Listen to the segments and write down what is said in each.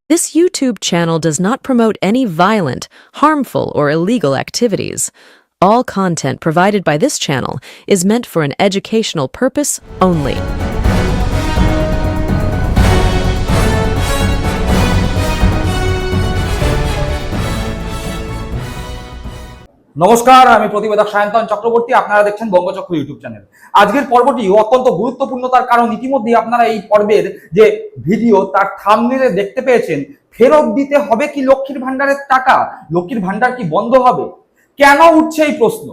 This YouTube channel does not promote any violent, harmful, or illegal activities. All content provided by this channel is meant for an educational purpose only. নমস্কার, আমি প্রতিবেদক সায়ন্তন চক্রবর্তী। আপনারা দেখছেন বঙ্গচক্র YouTube channel. আজকের পর্বটি অত্যন্ত গুরুত্বপূর্ণ, তার কারণ ইতিমধ্যেই আপনারা এই পর্বের যে ভিডিও তার থাম্বনেলে দেখতে পেয়েছেন। ফেরত দিতে হবে কি লক্ষ্মীর ভান্ডারের টাকা? লক্ষ্মীর ভান্ডার কি বন্ধ হবে? কেন উঠছে এই প্রশ্ন?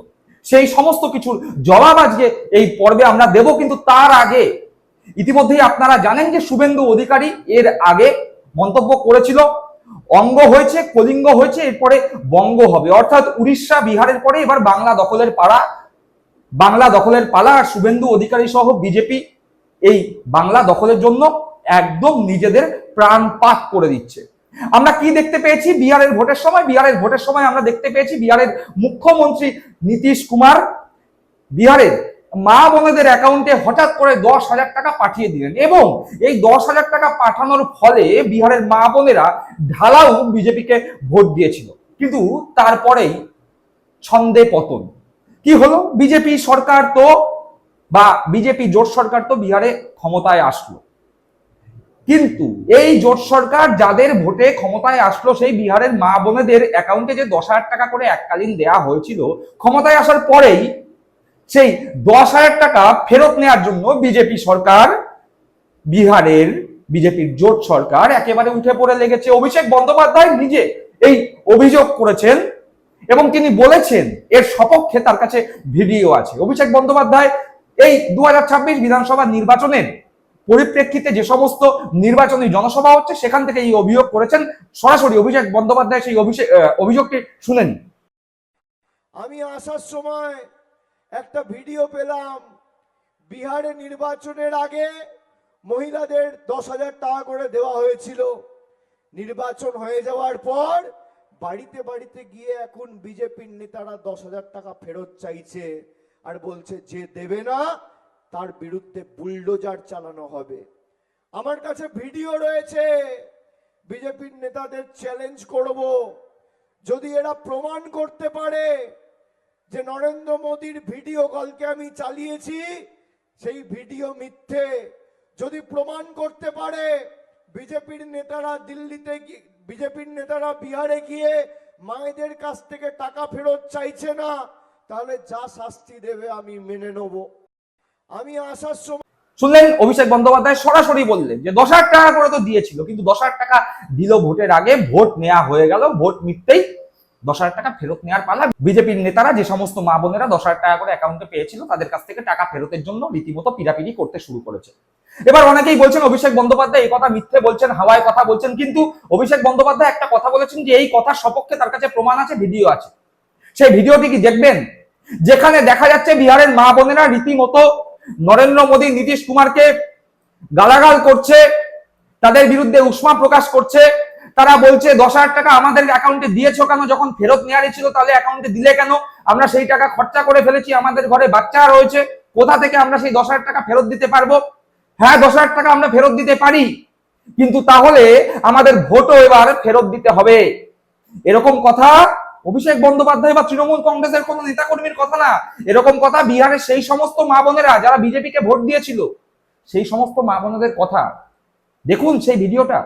সেই সমস্ত কিছুর জবাব আজকে এই পর্বে আমরা দেব। কিন্তু তার আগে ইতিমধ্যেই আপনারা জানেন যে শুভেন্দু অধিকারী এর আগে মন্তব্য করেছিল, অঙ্গ হয়েছে, কলিঙ্গ হয়েছে, এরপরে বঙ্গ হবে। অর্থাৎ উড়িষ্যা বিহারের পরে এবার বাংলা দখলের পালা। আর শুভেন্দু অধিকারী সহ বিজেপি এই বাংলা দখলের জন্য একদম নিজেদের প্রাণপাত করে দিচ্ছে। আমরা কি দেখতে পেয়েছি বিহারের ভোটের সময়? আমরা দেখতে পেয়েছি বিহারের মুখ্যমন্ত্রী নীতিশ কুমার বিহারের মা বোনেদের অ্যাকাউন্টে হঠাৎ করে 10,000 টাকা পাঠিয়ে দিলেন, এবং এই 10,000 টাকা পাঠানোর ফলে বিহারের মা বোনেরা ঢালাও বিজেপিকে ভোট দিয়েছিল। কিন্তু তারপরেই ছন্দে পতন। কি হলো? বিজেপি জোট সরকার তো বিহারে ক্ষমতায় আসলো, কিন্তু এই জোট সরকার যাদের ভোটে ক্ষমতায় আসলো সেই বিহারের মা বোনেদের অ্যাকাউন্টে যে 10,000 টাকা করে এককালীন দেয়া হয়েছিল, ক্ষমতায় আসার পরেই সেই 10,000 টাকা ফেরত নেওয়ার জন্য বিজেপির জোট সরকার একেবারে উঠে পড়ে লেগেছে। অভিষেক বন্দ্যোপাধ্যায় নিজে এই অভিযোগ করেছেন এবং তিনি বলেছেন এর সপক্ষে তার কাছে ভিডিও আছে। অভিষেক বন্দ্যোপাধ্যায় এই 2026 বিধানসভা নির্বাচনের পরিপ্রেক্ষিতে যে সমস্ত নির্বাচনী জনসভা হচ্ছে সেখান থেকে এই অভিযোগ করেছেন। সরাসরি অভিষেক বন্দ্যোপাধ্যায় সেই অভিযোগটি শুনেন। আমি আসার সময় একটা ভিডিও পেলাম, বিহারে নির্বাচনের আগে মহিলাদের 10,000 টাকা করে দেওয়া হয়েছিল। নির্বাচন হয়ে যাওয়ার পর বাড়িতে বাড়িতে গিয়ে এখন বিজেপির নেতারা 10,000 টাকা ফেরত চাইছে আর বলছে যে দেবে না তার বিরুদ্ধে বুলডোজার চালানো হবে। আমার কাছে ভিডিও রয়েছে, বিজেপির নেতাদের চ্যালেঞ্জ করব, যদি এরা প্রমাণ করতে পারে যে নরেন্দ্র মোদীর ভিডিও কলকে আমি চালিয়েছি সেই ভিডিও মিথ্যে, যদি প্রমাণ করতে পারে বিজেপির নেতারা বিহারে গিয়ে মায়েদের কাছ থেকে টাকা ফেরত চাইছে না, তাহলে যা শাস্তি দেবে আমি মেনে নেব। আমি আসার সময় শুনলেন অভিষেক বন্দ্যোপাধ্যায় সরাসরি বললেন যে 10,000 টাকা করে তো দিয়েছিল, কিন্তু 10,000 টাকা দিল ভোটের আগে, ভোট নেওয়া হয়ে গেল, ভোট মিটতেই 10,000 টাকা ফেরত নেওয়ার পালা। বিজেপির নেতারা যে সমস্ত মা বোনেরা 10,000 টাকা করে অ্যাকাউন্টে পেয়েছিল তাদের কাছ থেকে টাকা ফেরতের জন্য রীতিমতো পিড়াপিড়ি করতে শুরু করেছে। এবার অনেকেই বলছেন অভিষেক বন্দ্যোপাধ্যায় এই কথা মিথ্যে বলছেন, হাওয়ায় কথা বলছেন, কিন্তু অভিষেক বন্দ্যোপাধ্যায় একটা কথা বলেছেন যে এই কথার সপক্ষে তার কাছে প্রমাণ আছে, ভিডিও আছে। সেই ভিডিওটি কি দেখবেন, যেখানে দেখা যাচ্ছে বিহারের মা বোনেরা রীতিমতো নরেন্দ্র মোদী নীতিশ কুমারকে গালাগাল করছে, তাদের বিরুদ্ধে উষ্মা প্রকাশ করছে। তারা বলছে 10,000 টাকা আমাদের অ্যাকাউন্টে দিয়েছো কেন? যখন ফেরত নেওয়ারই ছিল তাহলে অ্যাকাউন্টে দিলে কেন? আমরা সেই টাকা খরচা করে ফেলেছি, আমাদের ঘরে বাচ্চা রয়েছে, কোথা থেকে আমরা সেই 10,000 টাকা ফেরত দিতে পারবো? হ্যাঁ, 10,000 টাকা আমরা ফেরত দিতে পারি, কিন্তু তাহলে আমাদের ভোটও এবার ফেরত দিতে হবে। এরকম কথা অভিষেক বন্দ্যোপাধ্যায় বা তৃণমূল কংগ্রেসের কোন নেতাকর্মীর কথা না, এরকম কথা বিহারের সেই সমস্ত মা বোনেরা যারা বিজেপিকে ভোট দিয়েছিল সেই সমস্ত মা বোনেদের কথা। দেখুন সেই ভিডিওটা।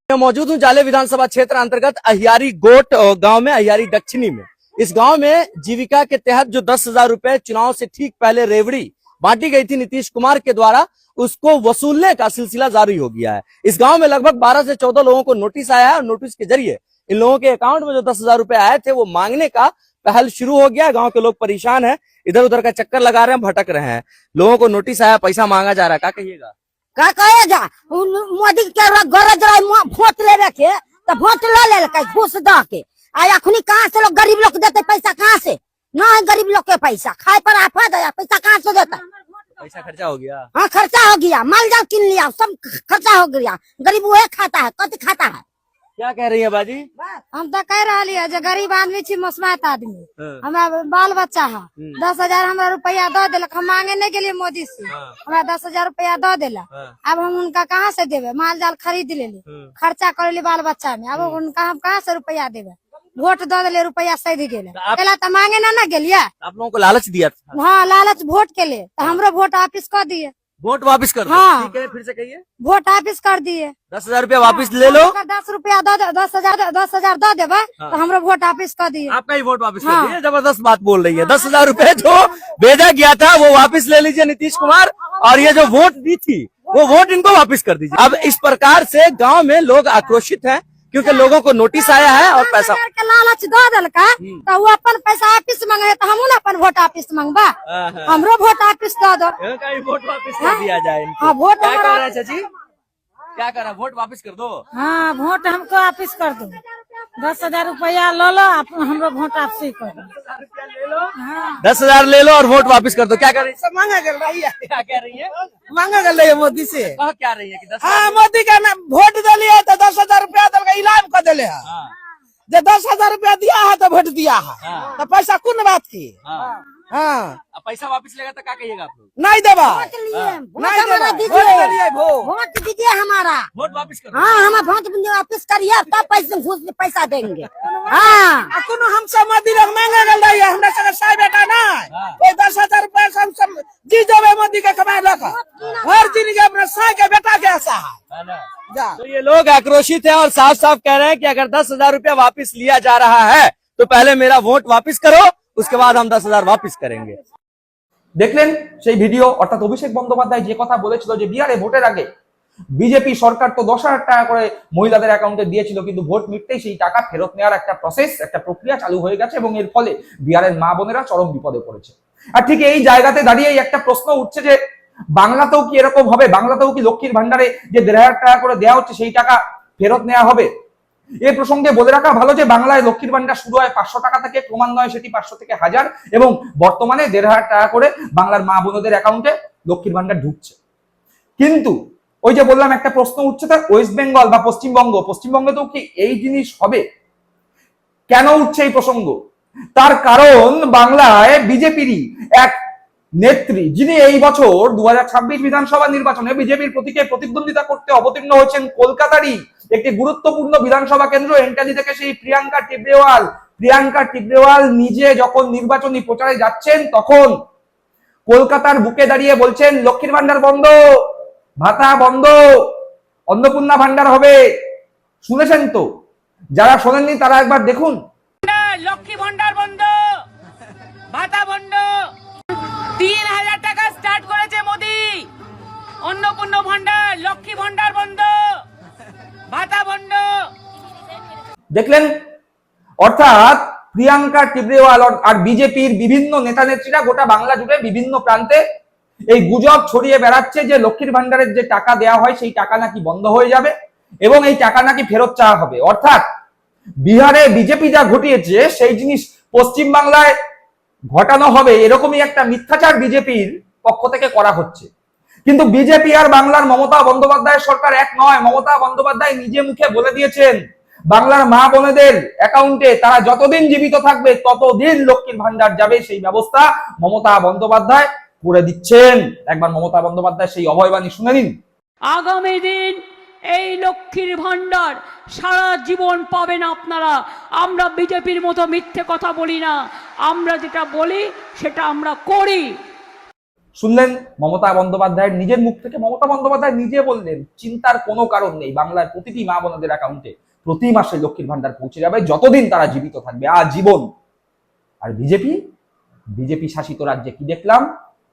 मौजूद हूँ जाले विधानसभा क्षेत्र अंतर्गत अहियारी गोट गांव में, अहियारी दक्षिणी में। इस गांव में जीविका के तहत जो 10,000 रुपए चुनाव से ठीक पहले रेवड़ी बांटी गई थी नीतीश कुमार के द्वारा, उसको वसूलने का सिलसिला जारी हो गया है। इस गांव में लगभग 12 से 14 लोगों को नोटिस आया है और नोटिस के जरिए इन लोगों के अकाउंट में जो 10,000 रुपए आए थे वो मांगने का पहल शुरू हो गया है। गांव के लोग परेशान हैं, इधर उधर का चक्कर लगा रहे हैं, भटक रहे हैं। लोगों को नोटिस आया, पैसा मांगा जा रहा है, क्या कहिएगा? का कहेगा? मोदी के गरज रहे वोट लेवे के तो वोट ले घूस द के अखनी कहाँ से लोग गरीब लोग देते पैसा? कहाँ से? ना है गरीब लोग के पैसा, खाए पर आफत है, पैसा कहाँ से देता? पैसा खर्चा हो गया। हाँ, खर्चा हो गया, माल जाल किन लिया, सब खर्चा हो गया, गरीब वही खाता है, कति खाता है। क्या कह रही है बाजी? हम तो कह रही है जो गरीब आदमी छी, मसमात आदमी, हमारा बाल बच्चा है, 10,000 हमारा रुपया दो दिलक, हम मांगे नहीं गेलिए मोदी से, हमारा 10,000 रुपया दो दिला। अब हम उनका कहाँ से देवे? माल जाल खरीद ले, खर्चा कर ली बाल बच्चा में, अब उनका हम कहाँ से रुपया देवे? वोट दो दिले, रुपया सही गेले, पहला तो मांगे ना गेलिए। आप लोगों को लालच दिया था? हाँ, लालच वोट के लिए, तो हमरो वोट वापिस कर दिए। वोट वापस कर दो। हाँ। ठीक है, फिर से कहिए। वोट वापिस कर दिए। 10,000 रुपया वापस ले लो। अगर 10 रुपया दो, 10,000 दो देवे तो हमरो वोट वापिस कर दिए। आपका ही वोट वापस कर दिए। जबरदस्त बात बोल रही है। 10,000 रुपए जो भेजा गया था वो वापस ले लीजिए नीतीश कुमार, और ये जो वोट दी थी वो वोट इनको वापस कर दीजिए। अब इस प्रकार से गांव में लोग आक्रोशित हैं, क्योंकि लोगों को नोटिस आया है और पैसा के लालच दो दिलका, तो वो अपन पैसा वापिस मांगे, तो हम अपन वोट वापिस मांगबा, हमरो वोट वापिस दो दो। वोट वापस कर दिया जाए इनको। हाँ, वोट क्या कर रहा है चाची? क्या कर रहा है? वोट वापस कर दो। हाँ, वोट हमको वापिस कर दो। 10,000 रुपया लो लो, हमरो वोट वापसी कर दो। 10,000 ले लो और वोट वापस कर दो। क्या कर रही है? मांगा कर रही है। क्या कह रही है? मांगा कर रही मोदी से। कह क्या रही है कि 10,000? हाँ, मोदी का ना वोट दिलिए तो 10,000 रुपया दल का इलाम कर दिले है। जब 10,000 रुपया दिया है तो वोट दिया है, तो पैसा कौन बात की? हाँ, अब पैसा वापस लेगा तो क्या कहिएगा आप लोग? नहीं देवा, वोट नहीं हमारा देवा, दीजिए, वोट वोट दीजिए हमारा। वोट वापस कर दो। हाँ, हम वोट वापिस करिए, तब पैसा देंगे। हाँ, कोनो हमसे मोदी लोग मांगे गल रही है, हमरा संगे साई बेटा ना, कोई 10,000 रुपया से हम सब जी देवे मोदी के कमाए लगा, हर जिंदगी अपना साई के बेटा के ऐसा है जा। तो ये लोग आक्रोशित हैं और साफ साफ कह रहे हैं कि अगर 10,000 रुपया वापस लिया जा रहा है तो पहले मेरा वोट वापस करो, उसके बाद हम 10,000 वापस करेंगे। দেখলেন সেই ভিডিও, অর্থাৎ অভিষেক বন্দ্যোপাধ্যায় যে কথা বলেছিল যে বিহারে ভোটের আগে বিজেপি সরকার তো 10,000 টাকা করে মহিলাদের অ্যাকাউন্টে দিয়েছিল, কিন্তু ভোট মিটতেই সেই টাকা ফেরত নেওয়ার একটা প্রসেস, একটা প্রক্রিয়া চালু হয়ে গেছে এবং এর ফলে বিহারের মা বোনেরা চরম বিপদে পড়েছে। আর ঠিক এই জায়গাতে দাঁড়িয়েই একটা প্রশ্ন উঠছে যে বাংলাতেও কি এরকম হবে? বাংলাতেও কি লক্ষ্মীর ভান্ডারে যে 1,500 টাকা করে দেওয়া হচ্ছে সেই টাকা ফেরত নেওয়া হবে? এই প্রসঙ্গে বলে রাখা ভালো যে বাংলায় লক্ষ্মীর ভান্ডার শুরু হয় 500 টাকা থেকে, ক্রমান্বয়ে সেটি 500 থেকে 1000 এবং বর্তমানে 1,500 টাকা করে বাংলার মা বোনদের অ্যাকাউন্টে লক্ষ্মীর ভান্ডার ঢুকছে। কিন্তু ওই যে বললাম একটা প্রশ্ন উঠছে, তার ওয়েস্ট বেঙ্গল বা পশ্চিমবঙ্গেও কি এই জিনিস হবে? কেন উঠছে এই প্রসঙ্গ? তার কারণ বাংলায় বিজেপিরই এক নেত্রী, যিনি এই বছর 2026 বিধানসভা নির্বাচনে বিজেপির প্রতীকে প্রতিদ্বন্দ্বিতা করতে অবতীর্ণ হয়েছেন কলকাতারই একটি গুরুত্বপূর্ণ বিধানসভা কেন্দ্র এন্টালি থেকে, সেই প্রিয়াঙ্কা টিবরেওয়াল নিজে যখন নির্বাচনী প্রচারে যাচ্ছেন তখন কলকাতার বুকে দাঁড়িয়ে বলছেন লক্ষ্মীর ভান্ডার বন্ধ, ভাতা বন্ধ, অন্নপূর্ণা ভান্ডার হবে। শুনেছেন তো? যারা শোনেননি তারা একবার দেখুন। লক্ষ্মী ভান্ডার বন্ধ, ভাতা বন্ধ, 3,000 টাকা স্টার্ট করেছে মোদি, অন্নপূর্ণা ভান্ডার, লক্ষ্মী ভান্ডার বন্ধ, ভাতা বন্ধ। দেখলেন? অর্থাৎ প্রিয়াঙ্কা টিবরেওয়াল আর বিজেপির বিভিন্ন নেতা নেত্রীরা গোটা বাংলা জুড়ে বিভিন্ন প্রান্তে এই গুজব ছড়িয়ে বেড়াচ্ছে যে লক্ষ্মীর ভান্ডারের যে টাকা দেওয়া হয় সেই টাকা নাকি বন্ধ হয়ে যাবে এবং এই টাকা নাকি ফেরত চাওয়া হবে। অর্থাৎ বিহারে বিজেপি যা ঘটিয়েছে সেই জিনিস পশ্চিম বাংলায় ঘটানো হবে, এরকমই একটা মিথ্যাচার বিজেপির পক্ষ থেকে করা হচ্ছে। কিন্তু বিজেপি আর বাংলার মমতা বন্দ্যোপাধ্যায়ের সরকার এক নয়। মমতা বন্দ্যোপাধ্যায় নিজে মুখে বলে দিয়েছেন বাংলার মা বোনেদের অ্যাকাউন্টে তারা যতদিন জীবিত থাকবে ততদিন লক্ষ্মীর ভান্ডার যাবে, সেই ব্যবস্থা মমতা বন্দ্যোপাধ্যায় করে দিচ্ছেন। একবার মমতা বন্দ্যোপাধ্যায় সেই অভয়বাণী শুনে নিন। আগামী দিন এই লক্ষ্মীর ভান্ডার সারা জীবন পাবেন আপনারা। আমরা বিজেপির মতো মিথ্যে কথা বলি না, আমরা যেটা বলি সেটা আমরা করি। শুনলেন মমতা বন্দ্যোপাধ্যায়ের নিজের মুখ থেকে? মমতা বন্দ্যোপাধ্যায় নিজে বললেন চিন্তার কোনো কারণ নেই, বাংলার প্রতিটি মা বোনদের অ্যাকাউন্টে প্রতি মাসে লক্ষ্মীর ভান্ডার পৌঁছে যাবে যতদিন তারা জীবিত থাকবে, আজীবন। আর বিজেপি শাসিত রাজ্যে কি দেখলাম?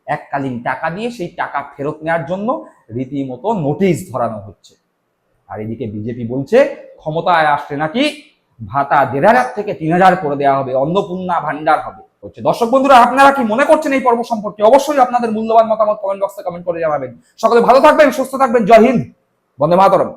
এককালীন টাকা দিয়ে সেই টাকা ফেরত নেওয়ার জন্য রীতিমতো নোটিশ ধরানো হচ্ছে। আর এদিকে বিজেপি বলছে ক্ষমতায় আসলে নাকি ভাতা 1,500 থেকে 3,000 করে দেওয়া হবে, অন্নপূর্ণা ভান্ডার হবে। দর্শক বন্ধুরা, আপনারা কি মনে করছেন এই পর্ব সম্পর্কে? অবশ্যই আপনাদের মূল্যবান মতামত কমেন্ট বক্সে কমেন্ট করে জানাবেন। সকলে ভালো থাকবেন, সুস্থ থাকবেন। জয় হিন্দ, বন্দে মাতরম।